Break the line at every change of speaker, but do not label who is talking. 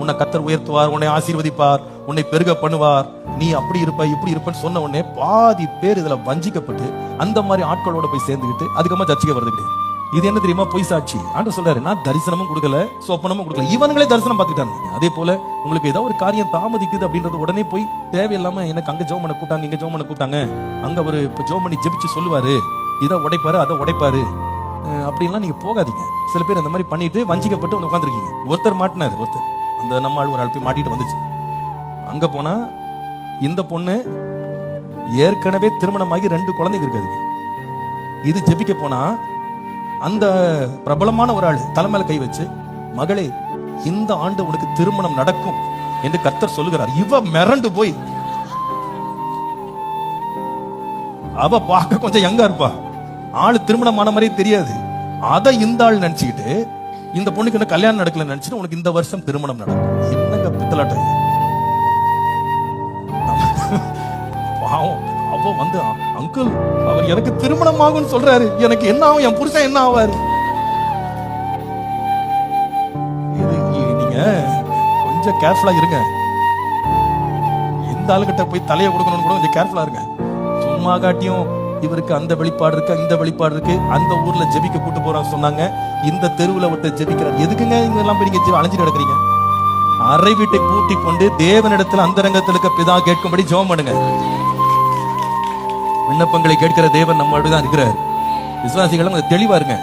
உன்னை கர்த்தர் உயர்த்துவார், உன்னை ஆசீர்வதிப்பார், உன்னை பெருக பண்ணுவார், நீ அப்படி இருப்ப இப்படி இருப்பன்னு சொன்ன உடனே பாதி பேர் இதுல வஞ்சிக்கப்பட்டு அந்த மாதிரி ஆட்களோட போய் சேர்ந்துக்கிட்டு அதுக்கப்புறமா சர்ச்சைக்கு வருது கிடையாது. இது என்ன தெரியுமா? பொய் சாட்சி. ஆண்டவர் சொல்றாரு, நான் தரிசனமும் கொடுக்கல, சொப்பனமும் கொடுக்கல, இவங்களே தரிசனம் பார்த்துட்டாங்க. அதே போல உங்களுக்கு ஏதாவது ஒரு காரியம் தாமதிக்குது அப்படின்றது உடனே போய் தேவையில்லாம எனக்கு அங்க ஜெபம் பண்ண கூட்டாங்க, இங்க ஜெபம் பண்ண கூட்டாங்க, அங்க ஒரு ஜெபம் பண்ணி ஜெபிச்சு சொல்லுவாரு, இதை உடைப்பாரு அதை உடைப்பாரு அப்படின்லாம் நீங்க போகாதீங்க. சில பேர் அந்த மாதிரி பண்ணிட்டு வஞ்சிக்கப்பட்டு வந்து உட்காந்துருக்கீங்க. ஒருத்தர் மாட்டினாரு, ஒருத்தர் அந்த நம்ம ஆள் ஒரு ஆள் போய் மாட்டிட்டு வந்துச்சு. அங்க போனா இந்த பொண்ணு ஏற்கனவே திருமணமாகி 2 குழந்தைங்க இருக்காது. இது ஜெபிக்க போனா அந்த பிரபலமான ஒரு ஆள் தலைமையில கை வச்சு, மகளே இந்த ஆண்டு உனக்கு திருமணம் நடக்கும் என்று கர்த்தர் சொல்லுகிறார். இவ மிரண்டு போய், அவ பார்க்க கொஞ்சம் யங்கா இருப்பா, ஆளு திருமணமான மாதிரியே தெரியாது. அதை இந்த ஆள் நினைச்சுக்கிட்டு இந்த பொண்ணுக்கு என்ன கல்யாணம் நடக்கல நினைச்சிட்டு உனக்கு இந்த வருஷம் திருமணம் நடக்கும். என்னங்க பித்தலாட்டம்! பாவம், அவ வந்து அங்கிள் அவர் எனக்கு திருமணம் ஆகும் சொல்றாரு, எனக்கு என்ன ஆகும், என் புருஷன் என்ன ஆவாரு? நீங்க கொஞ்சம் கேர்ஃபுல்லா இருங்க. இந்த ஆளுகிட்ட போய் தலையை கொடுக்கணும்னு கூட கொஞ்சம் கேர்ஃபுல்லா இருங்க. சும்மா காட்டியும் இவருக்கு அந்த வெளிப்பாடு இருக்கு, இந்த வெளிப்பாடு இருக்கு, அந்த ஊர்ல ஜெபிக்க கூட்டு போறான்னு சொன்னாங்க, இந்த தெருவுல ஒருத்தர் ஜெபிக்கிறார். எதுக்குங்க இதெல்லாம் போய் நீங்க அலைஞ்சிட்டு கிடக்குறீங்க? அறை வீட்டை பூட்டி கொண்டு தேவனிடத்தில் அந்தரங்கத்தில் இருக்க பிதா கேட்கும்படி ஜெபம் பண்ணுங்க. விண்ணப்பங்களை கேட்கிற தேவன் நம்மளோட தான் இருக்கிறார். விசுவாசிகளும் தெளிவா இருங்க.